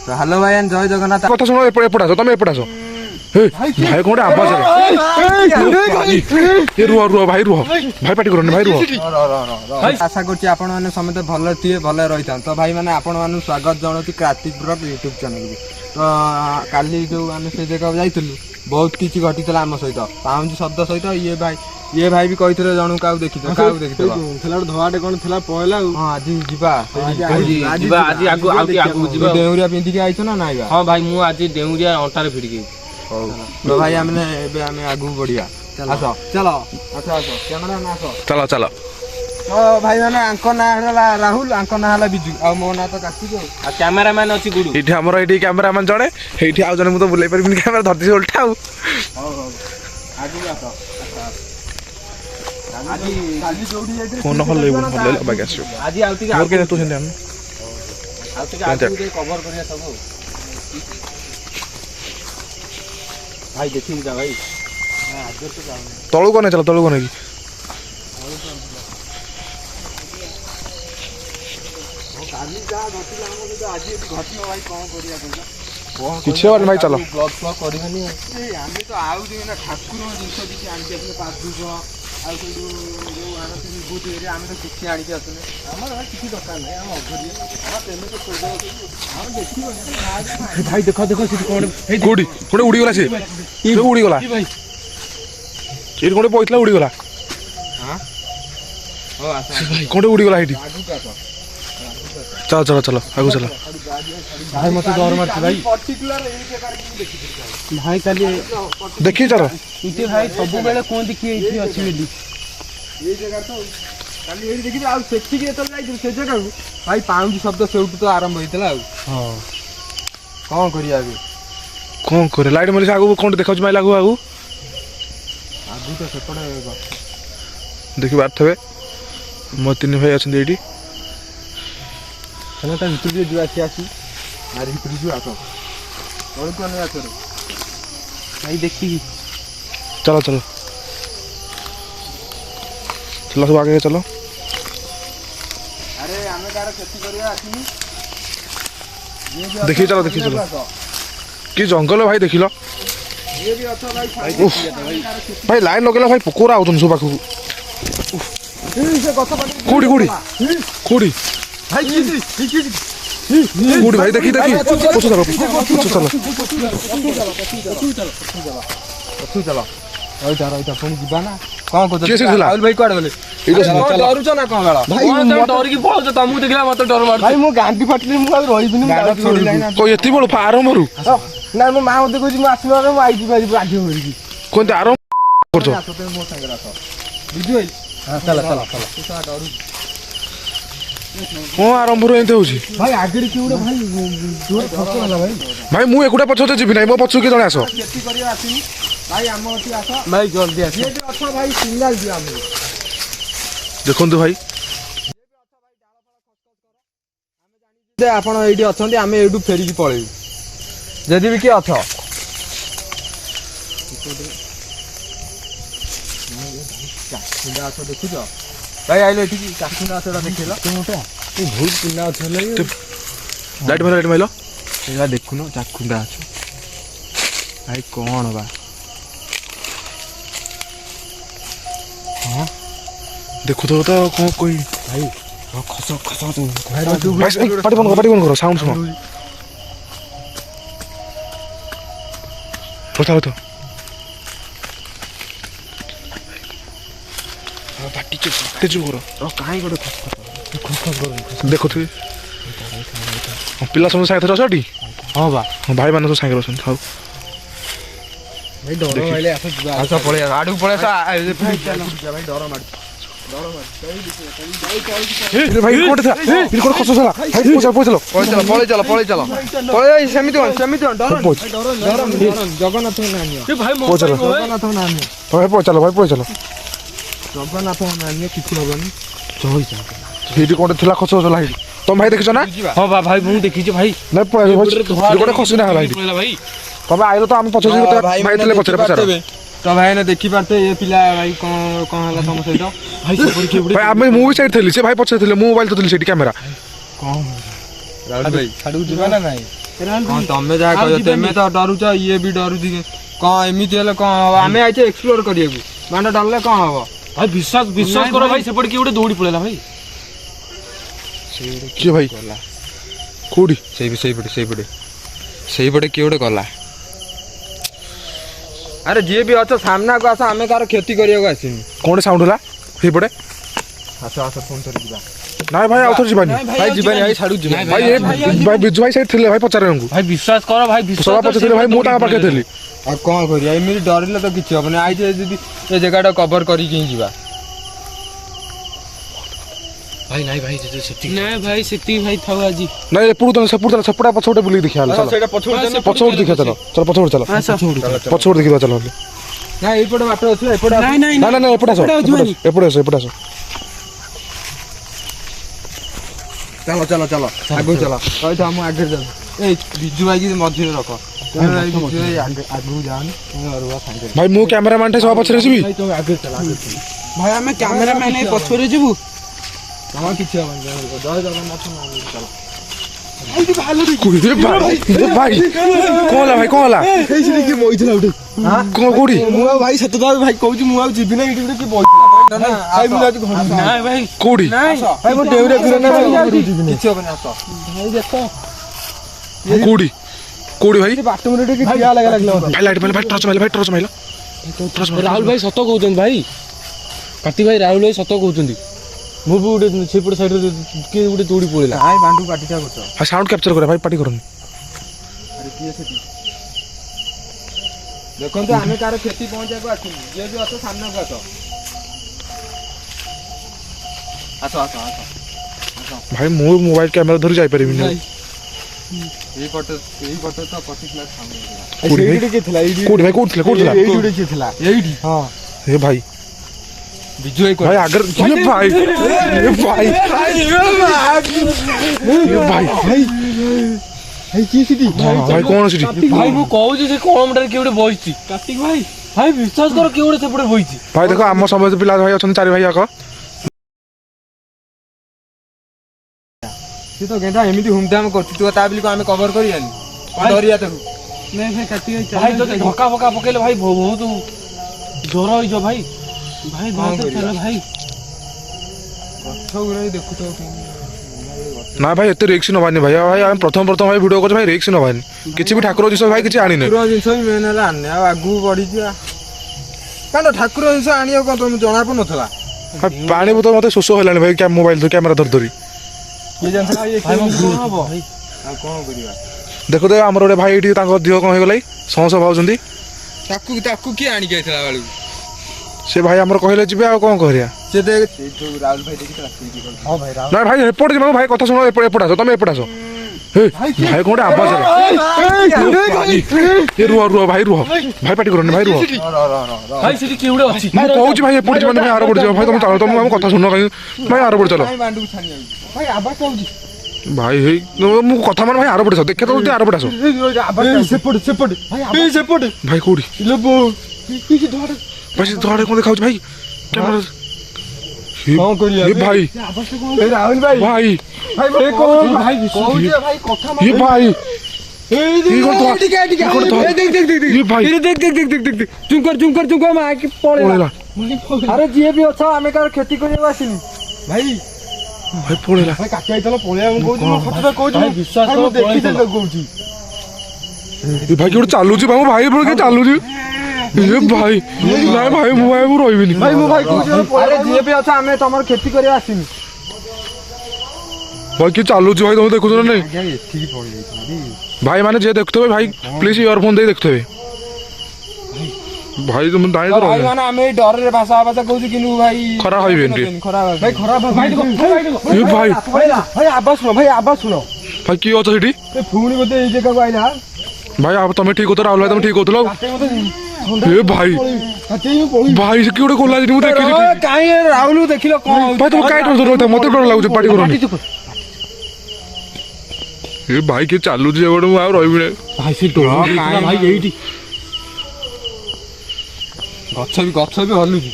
तो हेलो भाई जय जगन्नाथ कथा सुनो एपट आस तुम एपट आस भाई कौन आवाज रुह रुह भाई रुह भाई पार्टी करनी भाई रुह आशा करछि आपण माने समते भल थिए भल रहिता तो भाई माने आपण मानु स्वागत जणाउछि क्रांतिक ब्लॉग यूट्यूब चैनल को तो काली जो आमे से जगह जाइतलु बहुत किछि घटितला हम सहित पाउंज शब्द सहित ये भाई भी कहितरे जणु काउ देखितो थेला धवाटे कोन थेला पहला हां आज जिबा आज आगु जिबा देउरिया पिंदी के आइछो ना नाइबा हां भाई मु आज देउरिया अंटारे फिड़ गई तो भाई हमने एबे हमें आगु बढ़िया आसो चलो अच्छा आसो कैमरा ना आसो चलो चलो तो भाई माने अंको ना हला राहुल अंको ना हला बिजू आ मो ना तो काटी जो आ कैमरामैन अछि गुडू एठी हमर एठी कैमरामैन जणे एठी आ जणे मु तो बुलाई परबिन कैमरा धरती उल्टा हो आगु आसो आज काली जोडी जाइते फोन हल ले बाकी आसो आज आउती मोर के तू सेन आउती कवर करिया सब भाई देखिन जा भाई मैं आज तो जाऊं तळु कोने चलो तळु कोने की काली जा घटी हम तो आज घटी भाई कोन करिया कोन किछे और भाई चलो ब्लॉग ब्लॉग करिबनी आमे तो आउ दिन ना ठाकुर जिंस दिसी आनके अपने पास दुजो आ जो आनती बुत एरिया आमे तो किछि आनिके असने हमर किछि दरकार नै हम अघरी हम पेमेंट तो कर हम देखिबो भाई देखो देखो सिटी कोन कोडी कोडे उडी गला से ये उडी गला भाई ये कोडे पइतला उडी गला हां ओ आसा भाई कोडे उडी गला हेटी आगु का तो चलो चलो चलो आगु चलो भाई मते डर मारछ भाई पर्टिकुलर ए जगह की देखि भाई काली देखि चलो इते भाई सब बेले कोन देखि एठी अछि बेली ये जगह तो काली एठी देखि आ सेफ्टी के तो जाई से जगह भाई पाउंड शब्द सेउट तो आरंभ होइतला हां कोन करिया अभी कोन करे लाइट मले आगु कोन देखाउछ माइ लागु आगु आगु तो सेपड़े देखि बात थबे मो तीन भाई अछन एठी चलो ता भितर जे जुआ आसी आरी भितर जुआ तो और को नै आछो भाई देखि चलो चलो चलो सब आगे चलो अरे हमें कार खेती करिया आसी देखि चलो कि जंगल भाई देखिलो ये भी अच्छा भाई भाई लाइन लगेला भाई पोकोरा आउतन सो पाखु से कथा पाटी कोडी भाई की कोडी भाई देखि पोछो चलो तू चलो रहिता फोन जीवा ना कोन को केसे थिला? राहुल भाई कोड गले इधर से चलो डरू छ ना कोन गला भाई डर की पळो तमु देखला मते डर मार भाई मु गांधी फटली मु आ रहिबिनी को यति बड़ फारम हरु ना मो मां मते कहछि मु आसनो रे मु आइजी बारी राजी होरी कोन आरम करछो मो संग राख बिजु भाई हां चला तू सा डरू को आरम हरु एते होछि भाई आगरी की उडे भाई जोर फसो होला भाई भाई मु एकुडा पछते जिबि नै मो पछु के जणे आसो खेती करिया आसी भाई हम ओटी आसो भाई जल्दी आस ये जो अच्छा भाई सिग्नल दिया हमरे देखंतु भाई जे आपण एडी अछंती हमें एडू फेरी की पळेई जदी भी के अछ चाखुंडा अछ देखि जो भाई आइलो एठी की चाखुंडा अछडा देखिलो तू मोटा तू बहुत पिना अछले लाइट माइलो एला देखुनो चाखुंडा अछ भाई कोन बा हां देखु तो को कोई भाई खस तू भाई पार्टी बंद करो साउंड सुनो बताओ तो पार्टी तेजु करो र काई गडे खस करो देखो तू पिला सब साइड अछटी हां बा भाई माने तो साइड अछन खाऊ भाई डर माइले आसा पळे आडू पळे सा भाई डर मार भाई कोट था फिर कोट खसो चला भाई पळे चलो पळे सेमिति डर जगन्नाथ नानियो ए भाई मो जगन्नाथ नानियो भाई चलो जगन्नाथ नानियो किछि होबनी जय जगन्नाथ हिडी कोट थिला खसो चला हिडी तुम भाई देखिছো ना हां भाई मु देखि छी भाई नै कोट खसो ना भाई भाई तबे आइलो तो हम पछो भाई तले पछरे तो भाई ने देखि पारते ये पिला भाई कोन हला तम सहित भाई सपरी के भाई आमे मूवी साइड थली से भाई पछे थले मोबाइल तो थली सेठी कैमरा कोन राहुल भाई छाडू जीवा ना नहीं କଣ ତମେ ଯାହା କହିବ ତମେ ତ ଡରୁଛ ଇଏ ବି ଡରୁଛି କଣ ଏମିତି ହେଲେ କଣ ହବ ଆମେ ଆଇଛେ ଏକ୍ସପ୍ଲୋର କରିବାକୁ ମାନେ ଡରିଲେ କଣ ହବ ଭାଇ ବିଶ୍ୱାସ କର ଭାଇ ସେପଟେ କିଏ ଗୋଟେ ଦୌଡ଼ି ପଳେଇଲା ଭାଇ କିଏ ଭାଇ କୋଉଠି ସେଇପଟେ କିଏ ଗୋଟେ ଗଲା ଆରେ ଯିଏ ବି ଅଛ ସାମ୍ନାକୁ ଆସ ଆମେ କାହାର କ୍ଷତି କରିବାକୁ ଆସିନି କଣ ସାଉଣ୍ଡ ହେଲା ସେଇପଟେ ଆସ ଫୋନ୍ କରି ଯିବା ନାଇଁ ଭାଇ ଆଉ ଥରେ ଯିବାନି ଭାଇ ଯିବାନି ଭାଇ ଛାଡୁ ଯିବା ଭାଇ ଭାଇ ବିଜୁ ଭାଇ ସେଇଠି ଥିଲେ ଭାଇ ପଚାରେ ଆମକୁ ଭାଇ ବିଶ୍ୱାସ କର ଭାଇ ସବା ପଚାରିଥିଲେ ଭାଇ ମୁଁ ତାଙ୍କ ପାଖରେ ଥିଲି ଆଉ କଣ କରିବା ଏମିତି ଡରିଲେ ତ କିଛି ହବନି ଆଇଛେ ଯଦି ଏ ଜାଗାଟା କଭର କରିକି ହିଁ ଯିବା ଭାଇ ନାଇଁ ଭାଇ ସେତିକି ନାଇଁ ଭାଇ ସେତିକି ଭାଇ ଥାଉ ଆଜି ନାଇଁ ସେପଟେ ପଛପଟେ ବୁଲିକି ଦେଖିବା ଚାଲ ସେଇଟା ପଛପଟେ ପଛପଟେ ଦେଖିବା ଚାଲ ପଛପଟେ ଚାଲ ପଛପଟେ ଦେଖିବା ଚାଲ ନା ଏଇପଟେ ବାଟ ଅଛି ଏପଟେ ନାଇଁ ଏପଟେ ଆସ ଏପଟେ ଆସ ଚାଲ ଆଗକୁ ଚାଲ କହିଥା ମୁଁ ଆଗରେ ଯାଉ ଏଇ ବିଜୁ ଭାଇକି ମଝିରେ ରଖ ଆଗକୁ ଯାଅନି ରୁହ ସାଙ୍ଗରେ ଭାଇ ମୁଁ କ୍ୟାମେରାମ୍ୟାନ୍ ଟା ସବା ପଛରେ ଯିବି ଭାଇ ଆମେ କ୍ୟାମେରାମ୍ୟାନ୍ ଏଇ ପଛରେ ଯିବୁ ତମର କିଛି ହବନି ଜୟ ଜଗନ୍ନାଥ ଚାଲ ଭାଇ କଣ ହେଲା କଣ କୋଉଠି ମୁଁ ଆଉ ଭାଇ ସେତ ଭାଇ କହୁଛି ମୁଁ ଆଉ ଯିବି ନା ଏଇଠି ଗୋଟେ କିଏ ଭାଇ କୋଉଠି ଭାଇ ମୁଁ ଡେଉରେ କିଛି ହବନି ଆସ ଭାଇ ଦେଖ କୋଉଠି ଭାଇ ବାଟ ମୁଣ୍ଡ ଟିକେ ଠିଆ ଲାଗିଲା ଭାଇ ଲାଇଟ୍ ମାଇଲ ଭାଇ ଟର୍ଚ ମାଇଲ ରାହୁଲ ଭାଇ ସତ କହୁଛନ୍ତି ଭାଇ କାର୍ତ୍ତିକ ଭାଇ ରାହୁଲ ଭାଇ ସତ କହୁଛନ୍ତି ମୁଁ ବି ଗୋଟେ ସେପଟେ ସାଇଡରେ କିଏ ଗୋଟେ ଦୌଡ଼ି ପଳେଇଲା ଭାଇ ବାଣ୍ଡୁ ପାଟିଟା କରୁଛ ଭାଇ ସାଉଣ୍ଡ କ୍ୟାପଚର କରେ ଭାଇ ପାଟି କରନି ଆରେ କିଏ ସେଠି ଦେଖନ୍ତୁ ଆମେ କାହାର କ୍ଷତି ପହଞ୍ଚିବାକୁ ଆସିନି ଯିଏ ବି ଅଛ ସାମ୍ନାକୁ ଆସ ଭାଇ ମୁଁ ମୋବାଇଲ କ୍ୟାମେରା ଧରି ଯାଇପାରିବିନି ଏଇପଟେ ତ ପର୍ଟିକୁଲାର ସାଉଣ୍ଡ କୋଉଠି ଥିଲା ଏଇଠି ହଁ ଏ ଭାଇ ବିଜୁ ଭାଇ ଭାଇ ଆଗରେ କିଏ ସେଠି ଭାଇ କଣ ସେଠି ଭାଇ ମୁଁ କହୁଛି ସେ କଳମଟାରେ କିଏ ଗୋଟେ ବଇଛି କାର୍ତ୍ତିକ ଭାଇ ଭାଇ ବିଶ୍ୱାସ କର କିଏ ଗୋଟେ ସେପଟେ ବଇଛି ଭାଇ ଦେଖ ଆମ ସମସ୍ତ ପିଲା ଭାଇ ଅଛନ୍ତି ଚାରି ଭାଇ ଆକ ସେ ତ ଗେଣ୍ଡା ଏମିତି ହୁମଧାମ କରୁଛି ତୁ ତା ବୋଲି ଆମେ କଭର କରିବାନି ଡରିବା ତାକୁ ଭାଇ ଯଦି ଧକ୍କା ଫକା ପକେଇଲେ ଭାଇ ବହୁତ ଜ୍ୱର ହେଇଯିବ ଭାଇ ଭାଇ ଭାଇ ଗଛ ଗୁରା ଦେଖୁଛ ନା ଭାଇ ଏତେ ରିକ୍ସ ନବାନି ଭାଇ ଭାଇ ଆମେ ପ୍ରଥମ ଭାଇ ଭିଡ଼ିଓ କରୁଛୁ ଭାଇ ରିକ୍ସ ନବାନି କିଛି ବି ଠାକୁର ଜିନିଷ ଭାଇ କିଛି ଆଣିନି ଜିନିଷ ବି ମେନ୍ ହେଲା ଆଣିନି ଆଉ ଆଗକୁ ବଢିଯିବା କାରଣ ଠାକୁର ଜିନିଷ ଆଣିବାକୁ କଣ ତମକୁ ଜଣା ପଡୁନଥିଲା ପାଣି ବୋତଲ ମତେ ଶୋଷ ହେଲାଣି ଭାଇ ମୋବାଇଲ କ୍ୟାମେରା ଧରି କିଏ ଜାଣିଥିଲା ହବ ଆଉ କଣ କରିବା ଦେଖ ଆମର ଗୋଟେ ଭାଇ ଏଠି ତାଙ୍କ ଦେହ କଣ ହେଇଗଲା ସମସ୍ତ ଭାବୁଛନ୍ତି ତାକୁ କିଏ ଆଣିକି ଯାଇଥିଲା ବେଳକୁ ସେ ଭାଇ ଆମର କହିଲେ ଯିବେ ଆଉ କଣ କରିବା ସେ ରାହୁଲ ଭାଇ ଦେଖିଥିଲା ନାଇଁ ଭାଇ ଏପଟେ ଯିବାକୁ ଭାଇ କଥା ଶୁଣ ଏପଟେ ଆସ ତମେ ଏପଟେ ଆସ ଭାଇ କଣ ଆବାଜ ରୁହ ଭାଇ ପାଟି କରନି ଭାଇ ରୁହ ଭାଇ ସେଠି କିଏ ଗୋଟେ ଅଛି ମୁଁ କହୁଛି ଭାଇ ଏପଟେ ଯିବାନି ଭାଇ ଆର ପଟେ ଯିବ ଭାଇ ତମେ ଚାଲ ତମେ ଆମ କଥା ଶୁଣ ଭାଇ ଆର ପଟେ ଚାଲ ଭାଇ ହେଇ ମୁଁ କଥା ମାନେ ଭାଇ ଆର ପଟେ ଆସ ଦେଖେ ତ ଆର ପଟେ ଆସ ସେପଟେ ଭାଇ କୋଉଠି ଭାଇ ସେ ଧଆଡେ କଣ ଦେଖାଉଛି ଭାଇ କ୍ୟାମେରା କଣ କରିବା ଭାଇ ରାହୁଲ ଭାଇ ଭାଇ ଆରେ ଯିଏ ବି ଅଛ ଆମେ କାହାର କ୍ଷତି କରିବାକୁ ଆସିନି ଭାଇ ଭାଇ ପଳେଇଲା ଭାଇ କାଟି ଆଇତଲ ପଳେଇବା ମୁଁ କହୁଛି ବିଶ୍ୱାସ କହୁଛି ଭାଇ ଗୋଟେ ଚାଲୁଛି ଭାଇ ଭାଇ କିଏ ଚାଲୁଛି ଭାଇ ନାଇଁ ଭାଇ ମୁଁ ରହିବିନି ଭାଇ ମୁଁ ଭାଇ କହୁଛି ଆରେ ଯିଏ ବି ଅଛ ଆମେ ତମର କ୍ଷତି କରିବା ଆସିନି ଭାଇ କିଏ ଚାଲୁଛି ଭାଇ ତମେ ଦେଖୁଛ ନା ନାଇଁ ଭାଇ ମାନେ ଯିଏ ଦେଖୁଥିବେ ଭାଇ ପ୍ଲିଜ ଇୟରଫୋନ ଦେଇ ଦେଖୁଥିବେ ଭାଇ ତମେ ଦାଇ ତ ଭାଇ ମାନେ ଆମେ ଡରରେ ଭାଷା କହୁଛୁ କିନ୍ତୁ ଭାଇ ଖରାପ ଭାବିବେନି ଭାଇ ଆବାଜ ଶୁଣ ଭାଇ କିଏ ଅଛ ସେଠି ପୁଣି ବୋଧେ ଏଇ ଜାଗାକୁ ଆଇଲା ଭାଇ ତମେ ଠିକ କହୁଥିଲ ରାହୁଲ ଭାଇ ତମେ ଠିକ କହୁଥିଲ ଭାଇ ସେ କିଏ ଗୋଟେ ଗଲା ମୁଁ ଦେଖିଲି କାହିଁ ରାହୁଲ ଦେଖିଲ କଣ ଭାଇ ତମେ କାଇଁ ଡର ମତେ ଡର ଲାଗୁଛି ପାଟି କରନି ଏ ଭାଇ କିଏ ଚାଲୁଛି ଏପଟେ ମୁଁ ଆଉ ରହିବି ଭାଇ ସେ ଭାଇ ଏଇଠି ଗଛ ବି ହଲୁଛି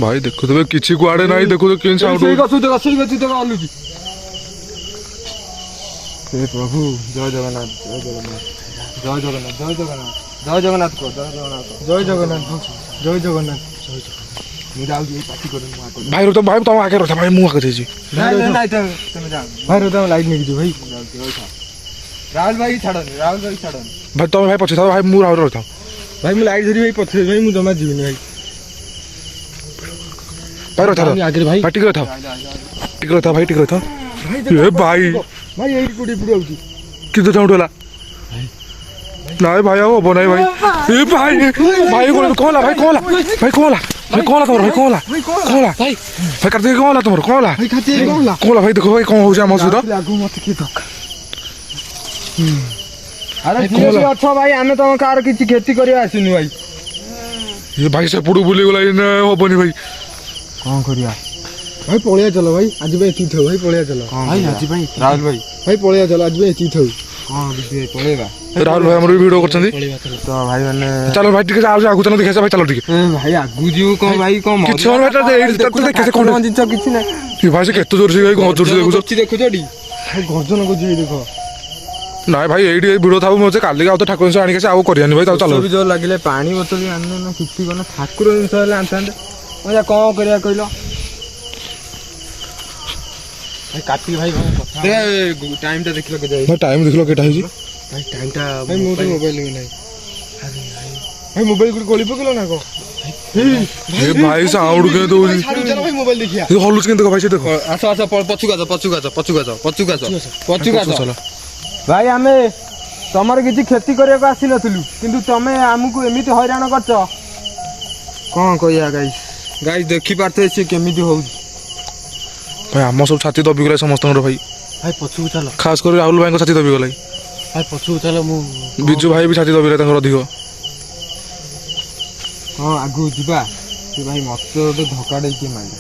ଭାଇ ଦେଖୁଥିବେ କିଛି କୁଆଡେ ନାହିଁ ଦେଖୁଥିବେ କେମିତି ସାଉଣ୍ଡ ଗଛ ହଲୁଛି हे प्रभु जय जगन्नाथ जय जगन्नाथ जय जगन्नाथ जय जगन्नाथ जय जगन्नाथ को जय जगन्नाथ ଜୟ ଜଗନ୍ନାଥ ଜୟ ଜଗନ୍ନାଥ ମୁଁ ଯାଉଛି ଏଇ ପାଟି କରୁନି ମୁଁ ଆଗ ଭାଇ ତ ଭାଇ ତମ ଆଗରେ ରଖ ଭାଇ ମୁଁ ଆଗରେ ଯାଇଛି ନାଇଁ ନାଇଁ ତମେ ଯାଅ ଭାଇ ରୁହ ତମେ ଲାଇଟ୍ ନେଇକି ଯିବ ଭାଇ ଯାଉଛି ରହିଥାଅ ରାହୁଲ ଭାଇ ଛାଡ଼ନି ରାହୁଲ ଭାଇ ଛାଡ଼ନି ଭାଇ ତମେ ଭାଇ ପଛେ ଥାଅ ଭାଇ ମୁଁ ରାହୁଲ ରହିଥାଉ ଭାଇ ମୁଁ ଲାଇଟ୍ ଧରି ଭାଇ ପଛରେ ଭାଇ ମୁଁ ଜମା ଯିବିନି ଭାଇ ଭାଇ ରହିଥାଅ ଆଗରେ ଭାଇ ଭାଇ ଟିକେ ରହିଥାଅ ଟିକେ ରହିଥାଅ ଭାଇ ଟିକେ ରହିଥାଅ ଏ ଭାଇ ଭାଇ ଏଇଠି କୋଉଠି ଏପଟେ ଆଉଛି କିନ୍ତୁ ଠାଉଠୁ ହେଲା ନାଇଁ ଭାଇ ଆଉ ହବ ନାଇଁ ଭାଇ ଏ ଭାଇ ଭାଇ କଣ ହେଲା ଭାଇ କଣ ହେଲା ଭାଇ କଣ ହେଲା ଭାଇ କଣ ହେଲା ତମର ଭାଇ କଣ ହେଲା କଣ ହେଲା ଭାଇ ଭାଇ କାର୍ତ୍ତିକ କଣ ହେଲା ତମର କଣ ହେଲା ଭାଇ ଖାତି କଣ ହେଲା କଣ ହେଲା ଭାଇ ଦେଖ ଭାଇ କଣ ହଉଛି ଆମ ସହିତ ଆଗକୁ ମତେ କିଏ ଧକ୍କା ଆରେ ଯିଏ ବି ଅଛ ଭାଇ ଆମେ ତମ କାହାର କିଛି କ୍ଷତି କରିବା ଆସିନୁ ଭାଇ ଏ ଭାଇ ସେପଟୁ ବୁଲିଗଲା ନା ହବନି ଭାଇ କଣ କରିବା ଭାଇ ପଳେଇବା ଚାଲ ଭାଇ ଆଜି ପାଇଁ ଏତିକି ଥାଉ ଭାଇ ପଳେଇବା ଚାଲ ଭାଇ ଆଜି ପାଇଁ ରାହୁଲ ଭାଇ ଭାଇ ପଳେଇବା ଚାଲ ଆଜି ପାଇଁ ଏତିକି ଥାଉ କଣ ବିଜୁ ଭାଇ ପଳେଇବା ରାହୁଲ ଭାଇ ଆମର ଭିଡ଼ିଓ କରୁଛନ୍ତି ପଳେଇବା ଚାଲ ତ ଭାଇ ମାନେ ଚାଲ ଭାଇ ଟିକେ ଆଗକୁ ଚାଲ ଦେଖିଆ ଭାଇ ଚାଲ ଟିକେ ଭାଇ ଆଗକୁ ଯିବୁ କଣ ଭାଇ କଣ କିଛି ହବନି ଭାଇ, ଏଇଠି ଦେଖ କଣ ଜିନିଷ କିଛି ନାହିଁ ଏ ଭାଇ ସେ କେତେ ଜୋର ସେ ଭାଇ କଣ ଜୋର ସେ ଦେଖୁଛ ଦେଖୁଛ ଟି ଭାଇ ଗର୍ଜନ କରୁଛି ଭାଇ ଦେଖ ନାଇଁ ଭାଇ ଏଇଠି ଏଇ ଭିଡ଼ିଓ ଥାଉ ମତେ କାଲି ଆଉ ତ ଠାକୁର ଜିନିଷ ଆଣିକି ଆସି ଆଉ କରିବାନି ଭାଇ ତାକୁ ଚାଲ ବି ଜୋର ଲାଗିଲେ ପାଣି ବୋତଲ ବି ଆଣିଲେ ନା କିଛି କଣ ଠାକୁର ଜିନିଷ ହେଲେ ଆଣିଥାନ୍ତେ ମଜା କଣ କରିବା କହିଲ ଭାଇ କାର୍ତ୍ତିକ ଭାଇ କଣ କଥା ଟାଇମ ଟା ଦେଖିଲ କେତେ ଭାଇ ଟାଇମ୍ ଦେଖିଲ କେଟା ହେଇଛି ଭାଇ ଟାଇମଟା ଭାଇ ମୋ ତ ମୋବାଇଲ ବି ନାହିଁ ଭାଇ ମୋବାଇଲ କୋଉଠି ଗଳି ପକେଇଲ ନା କଣ ଏ ଭାଇ ସାଉଣ୍ଡ କେମିତି ଦଉଛି ଛାଡୁ ଚାଲ ଭାଇ ମୋବାଇଲ ଦେଖିଆ ଏ ହଲୁଛି କେମିତି ଦେଖ ଭାଇ ସେ ଦେଖ ଆସ ଆସ ପଛକୁ ଆସ ପଛକୁ ଆସ ପଛକୁ ଆସ ପଛକୁ ଆସ ପଛକୁ ଆସ ଚାଲ ଭାଇ ଆମେ ତମର କିଛି କ୍ଷତି କରିବାକୁ ଆସିନଥିଲୁ କିନ୍ତୁ ତମେ ଆମକୁ ଏମିତି ହଇରାଣ କରିଛ କଣ କହିବା ଗାଇସ୍ ଗାଇସ୍ ଦେଖିପାରୁଥିବେ ସେ କେମିତି ହଉଛି ଭାଇ ଆମ ସବୁ ଛାତି ଦବିଗଲା ସମସ୍ତଙ୍କର ଭାଇ ଭାଇ ପଛକୁ ଚାଲ ଖାସ କରି ରାହୁଲ ଭାଇଙ୍କ ଛାତି ଦବିଗଲା ଭାଇ ପଛକୁ ଚାଲ ମୁଁ ବିଜୁ ଭାଇ ବି ଛାତି ଦବିଗଲା ତାଙ୍କର ଅଧିକ ହଁ ଆଗକୁ ଯିବା ସେ ଭାଇ ମତେ ଗୋଟେ ଧକ୍କା ଦେଇକି ମାରିଲା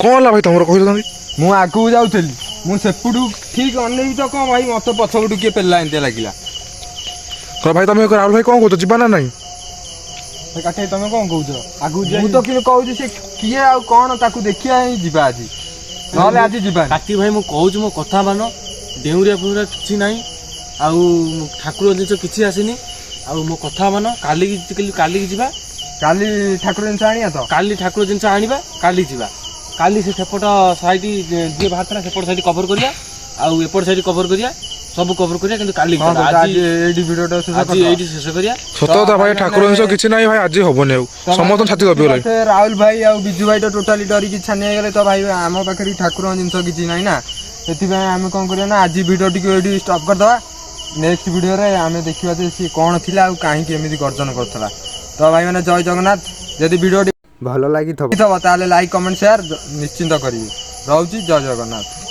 କଣ ହେଲା ଭାଇ ତମର କହିଥାନ୍ତି ମୁଁ ଆଗକୁ ଯାଉଥିଲି ମୁଁ ସେପଟୁ ଠିକ ଅନେଇବି ତ କଣ ଭାଇ ମତେ ପଛପଟୁ କିଏ ପେଲା ଏମିତି ଲାଗିଲା ଭାଇ ତମେ ରାହୁଲ ଭାଇ କଣ କହୁଛ ଯିବା ନା ନାଇଁ ଭାଇ କାଟେ ତମେ କଣ କହୁଛ ଆଗକୁ ମୁଁ ତ କିନ୍ତୁ କହୁଛି ସେ କିଏ ଆଉ କଣ ତାକୁ ଦେଖିବା ହିଁ ଯିବା ଆଜି ନହେଲେ ଆଜି ଯିବାନି କାର୍ତ୍ତିକ ଭାଇ ମୁଁ କହୁଛି ମୋ କଥା ମାନ ଡେଉଁରିଆ ଫେଉଁରିଆ କିଛି ନାହିଁ ଆଉ ଠାକୁର ଜିନିଷ କିଛି ଆସିନି ଆଉ ମୋ କଥା ମାନ କାଲିକି ଯିବା କାଲି ଠାକୁର ଜିନିଷ ଆଣିବା ତ କାଲି ଠାକୁର ଜିନିଷ ଆଣିବା କାଲି ଯିବା କାଲି ସେ ସେପଟ ସାଇଡ୍ ଯିଏ ବାହାରିଥିଲା ସେପଟ ସାଇଡ୍ କଭର କରିବା ଆଉ ଏପଟ ସାଇଡ୍ କଭର କରିବା ସବୁ କଭର କରିବା କିନ୍ତୁ କାଲି ହଁ, ଚାଲ। ଆଜି ଏଇଠି ଭିଡିଓଟା ଶେଷ ଆଜି କରିଦବା। ଏଇଠି ଶେଷ କରିବା ସତ କଥା ଭାଇ ଠାକୁର ଜିନିଷ କିଛି ନାହିଁ ଭାଇ ଆଜି ହବନି ଆଉ ସମସ୍ତଙ୍କ ଛାତି ଦବିଗଲା ମତେ ରାହୁଲ ଭାଇ ଆଉ ବିଜୁ ଭାଇ ତ ଟୋଟାଲି ଡରିକି ଛାନିଆ ହେଇଗଲେ ତ ଭାଇ ଆମ ପାଖରେ ଠାକୁରଙ୍କ ଜିନିଷ କିଛି ନାହିଁ ନା ସେଥିପାଇଁ ଆମେ କଣ କରିବା ନା ଆଜି ଭିଡିଓ ଟିକେ ଏଇଠି ଷ୍ଟପ୍ କରିଦବା ନେକ୍ସଟ ଭିଡିଓରେ ଆମେ ଦେଖିବା ଯେ ସିଏ କଣ ଥିଲା ଆଉ କାହିଁକି ଏମିତି ଗର୍ଜନ କରୁଥିଲା ତ ଭାଇ ମାନେ ଜୟ ଜଗନ୍ନାଥ ଯଦି ଭିଡିଓଟି ଭଲ ଲାଗିଥିବ ତାହେଲେ ଲାଇକ୍ କମେଣ୍ଟ ସେୟାର ନିଶ୍ଚିନ୍ତ କରିବେ ରହୁଛି ଜୟ ଜଗନ୍ନାଥ।